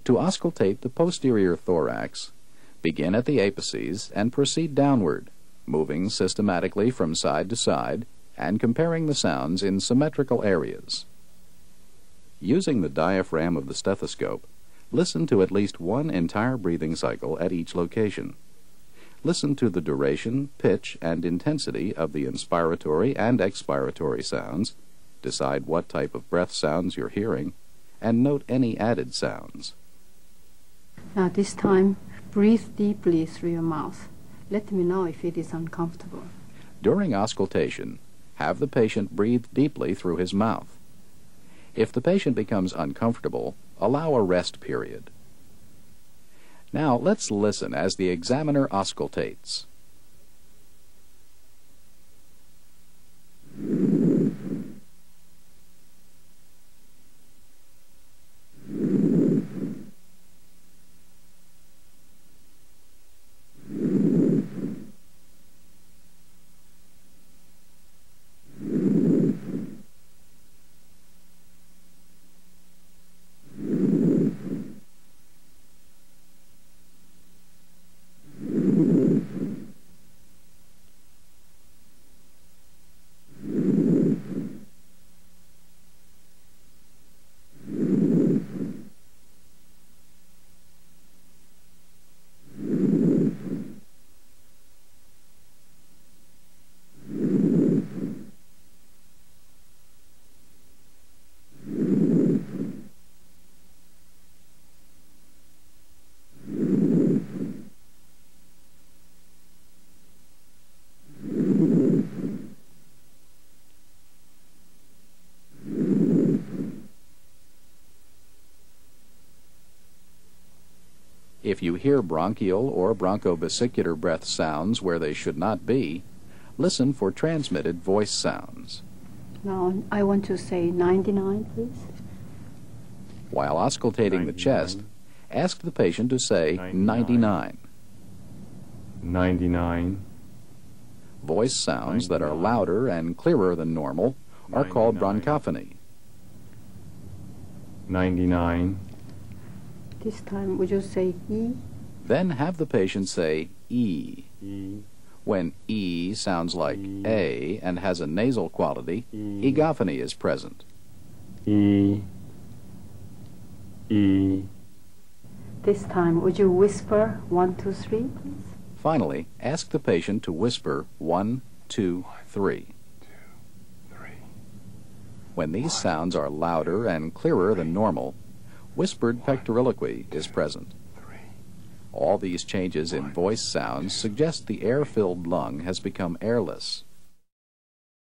To auscultate the posterior thorax, begin at the apices and proceed downward, moving systematically from side to side and comparing the sounds in symmetrical areas. Using the diaphragm of the stethoscope, listen to at least one entire breathing cycle at each location. Listen to the duration, pitch, and intensity of the inspiratory and expiratory sounds, decide what type of breath sounds you're hearing, and note any added sounds. Now this time, breathe deeply through your mouth. Let me know if it is uncomfortable. During auscultation, have the patient breathe deeply through his mouth. If the patient becomes uncomfortable, allow a rest period. Now let's listen as the examiner auscultates. If you hear bronchial or bronchobasicular breath sounds where they should not be, listen for transmitted voice sounds. Now I want to say 99, please. While auscultating the chest, ask the patient to say 99. 99. Voice sounds that are louder and clearer than normal are called bronchophony. 99. This time, would you say E? Then have the patient say E. E. When E sounds like A and has a nasal quality, egophony is present. E. E. This time, would you whisper 1, 2, 3, please? Finally, ask the patient to whisper 1, 2, 3. 2, 3. When these sounds are louder and clearer than normal, whispered pectoriloquy is present. All these changes in voice sounds suggest the air-filled lung has become airless.